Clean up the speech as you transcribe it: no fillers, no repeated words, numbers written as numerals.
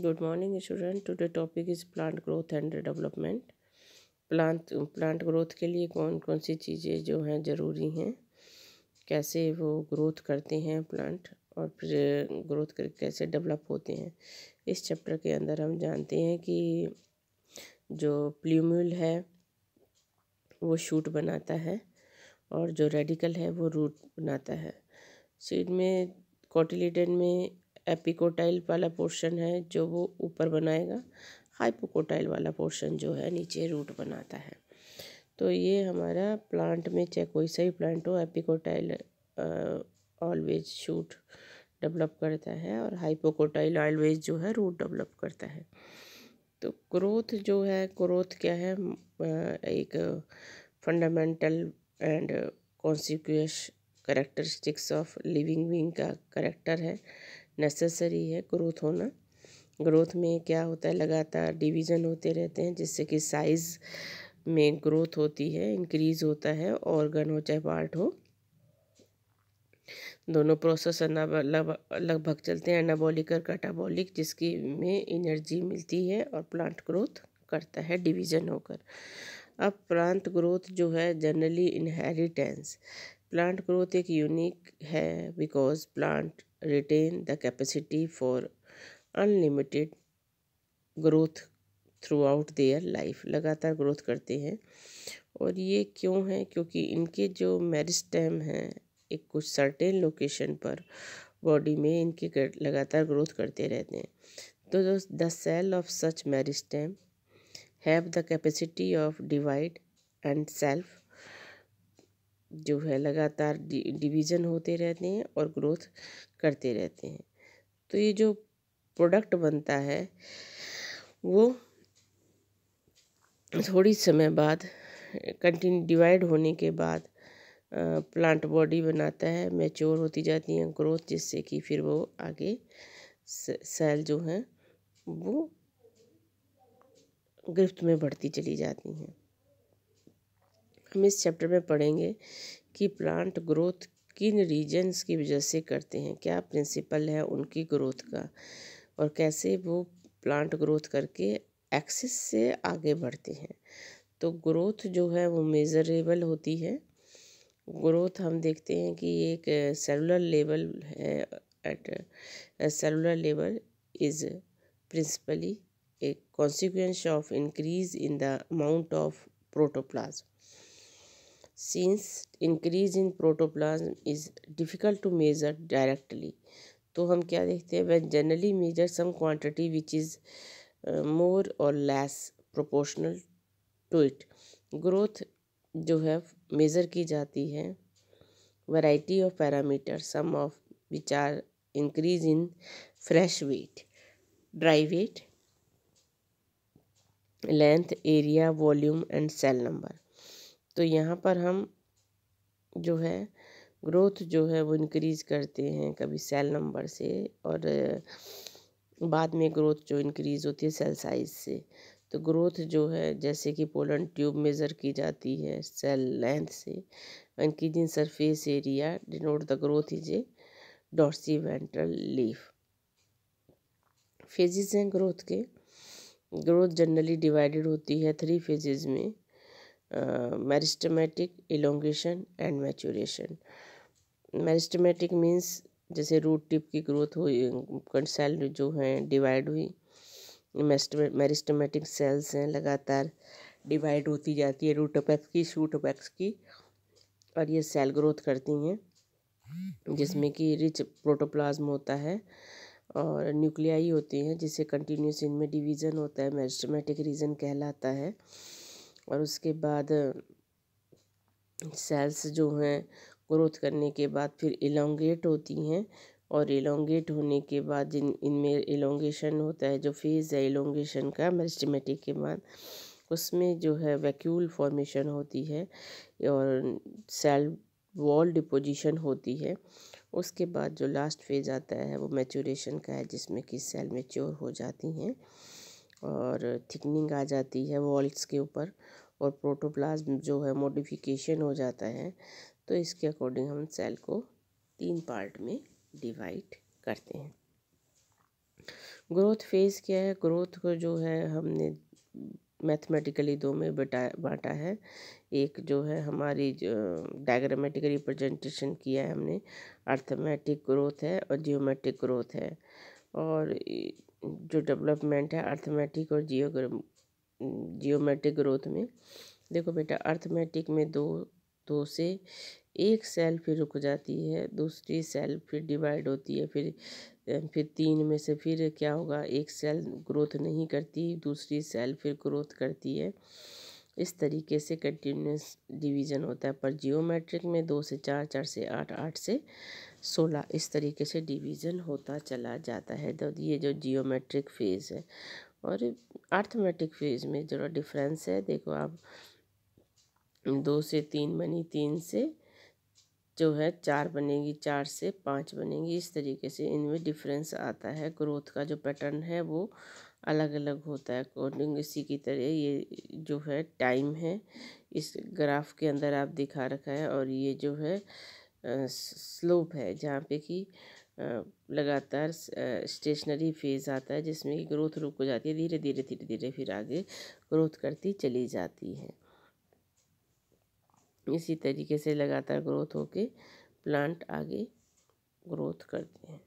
Good morning student. Today topic is plant growth and development. Plant growth के लिए कौन कौन सी चीज़ें जो हैं ज़रूरी हैं, कैसे वो ग्रोथ करते हैं प्लांट, और फिर ग्रोथ कर कैसे डेवलप होते हैं. इस चैप्टर के अंदर हम जानते हैं कि जो प्ल्यूम्यूल है वो शूट बनाता है और जो रेडिकल है वो रूट बनाता है. सीड में कोटिलीडन में एपिकोटाइल वाला पोर्शन है जो वो ऊपर बनाएगा, हाइपोकोटाइल वाला पोर्शन जो है नीचे रूट बनाता है. तो ये हमारा प्लांट में चाहे कोई सा भी प्लांट हो, एपिकोटाइल ऑलवेज शूट डेवलप करता है और हाइपोकोटाइल ऑलवेज जो है रूट डेवलप करता है. तो ग्रोथ जो है, ग्रोथ क्या है, एक fundamental and consequence characteristics of living being का करेक्टर है, नेसेसरी है ग्रोथ होना. ग्रोथ में क्या होता है, लगातार डिवीज़न होते रहते हैं जिससे कि साइज़ में ग्रोथ होती है, इंक्रीज़ होता है. ऑर्गन हो चाहे पार्ट हो, दोनों प्रोसेस लगभग चलते हैं, एनाबॉलिक और कैटाबॉलिक, जिसकी में एनर्जी मिलती है और प्लांट ग्रोथ करता है डिवीज़न होकर. अब प्लांट ग्रोथ जो है जनरली इनहेरिटेंस. प्लांट ग्रोथ एक यूनिक है because plant retain the capacity for unlimited growth throughout their life. लगातार ग्रोथ करते हैं. और ये क्यों है, क्योंकि इनके जो मेरिस्टेम हैं एक कुछ सर्टेन लोकेशन पर बॉडी में इनके लगातार ग्रोथ करते रहते हैं. तो the cell of such meristem have the capacity of divide and self, जो है लगातार डिवीज़न होते रहते हैं और ग्रोथ करते रहते हैं. तो ये जो प्रोडक्ट बनता है वो थोड़ी समय बाद कंटिन्यू डिवाइड होने के बाद प्लांट बॉडी बनाता है, मैच्योर होती जाती हैं ग्रोथ, जिससे कि फिर वो आगे सेल जो हैं वो गिरफ्त में बढ़ती चली जाती हैं. हम इस चैप्टर में पढ़ेंगे कि प्लांट ग्रोथ किन रीजन्स की वजह से करते हैं, क्या प्रिंसिपल है उनकी ग्रोथ का, और कैसे वो प्लांट ग्रोथ करके एक्सिस से आगे बढ़ते हैं. तो ग्रोथ जो है वो मेज़रेबल होती है. ग्रोथ हम देखते हैं कि एक सेलुलर लेवल है. At cellular level is principally a consequence of increase in the amount of protoplasm. Since increase in protoplasm is difficult to measure directly, तो हम क्या देखते हैं, when generally measure some quantity which is more or less proportional to it. Growth जो है measure की जाती है variety of parameter, some of which are increase in fresh weight, dry weight, length, area, volume and cell number. तो यहाँ पर हम जो है ग्रोथ जो है वो इंक्रीज़ करते हैं कभी सेल नंबर से, और बाद में ग्रोथ जो इंक्रीज़ होती है सेल साइज से. तो ग्रोथ जो है जैसे कि पोलन ट्यूब मेज़र की जाती है सेल लेंथ से. Increasing surface area denote the growth is a Dorsey-ventral leaf. Phases हैं ग्रोथ के. ग्रोथ जनरली डिवाइडेड होती है 3 फेजेस में, meristematic, elongation and maturation. Meristematic means जैसे रूट टिप की ग्रोथ हुई, सेल जो हैं डिवाइड हुई. मेरिस्टेमेटिक सेल्स हैं लगातार डिवाइड होती जाती है, रूट अपेक्स की, शूट अपेक्स की, और ये सेल ग्रोथ करती हैं जिसमें कि रिच प्रोटोप्लाज्म होता है और न्यूक्लियाई होती हैं जिससे कंटिन्यूस इनमें डिवीज़न होता है, मेरिस्टेमेटिक रीजन कहलाता है. और उसके बाद सेल्स जो हैं ग्रोथ करने के बाद फिर इलोंगेट होती हैं, और इलोंगेट होने के बाद जिन इनमें इलोंगेशन होता है, जो फेज़ है इलोंगेशन का मेरिस्टेमेटिक के बाद, उसमें जो है वैक्यूल फॉर्मेशन होती है और सेल वॉल डिपोजिशन होती है. उसके बाद जो लास्ट फेज आता है वो मैच्योरेशन का है, जिसमें कि सेल मैच्योर हो जाती हैं और थिकनिंग आ जाती है वॉल्स के ऊपर, और प्रोटोप्लाज्म जो है मॉडिफिकेशन हो जाता है. तो इसके अकॉर्डिंग हम सेल को 3 पार्ट में डिवाइड करते हैं. ग्रोथ फेज़ क्या है? ग्रोथ को जो है हमने मैथमेटिकली दो में बांटा है। एक जो है हमारी जो डायग्रामेटिक रिप्रेजेंटेशन किया है हमने, अर्थमेटिक ग्रोथ है और जियोमेट्रिक ग्रोथ है। और जो डेवलपमेंट है अर्थमेटिक और जियोमेट्रिक ग्रोथ में, देखो बेटा, अर्थमेटिक में दो से एक सेल फिर रुक जाती है, दूसरी सेल फिर डिवाइड होती है, फिर 3 में से फिर क्या होगा, एक सेल ग्रोथ नहीं करती, दूसरी सेल फिर ग्रोथ करती है। इस तरीके से कंटिन्यूस डिवीज़न होता है। पर जियोमेट्रिक में 2 से 4, 4 से 8, 8 से 16, इस तरीके से डिवीज़न होता चला जाता है। तो ये जो जियोमेट्रिक फेज़ है, और अर्थमेटिक फेज़ में ज़रा डिफरेंस है। देखो आप, 2 से 3 बनी, 3 से जो है 4 बनेगी, 4 से 5 बनेगी। इस तरीके से इनमें डिफरेंस आता है। ग्रोथ का जो पैटर्न है वो अलग अलग होता है अकॉर्डिंग। इसी की तरह ये जो है टाइम है, इस ग्राफ के अंदर आप दिखा रखा है। और ये जो है स्लोप है, जहाँ पे कि लगातार स्टेशनरी फेज़ आता है, जिसमें कि ग्रोथ रुक हो जाती है, धीरे धीरे धीरे धीरे फिर आगे ग्रोथ करती चली जाती है। इसी तरीके से लगातार ग्रोथ होके प्लांट आगे ग्रोथ करते हैं।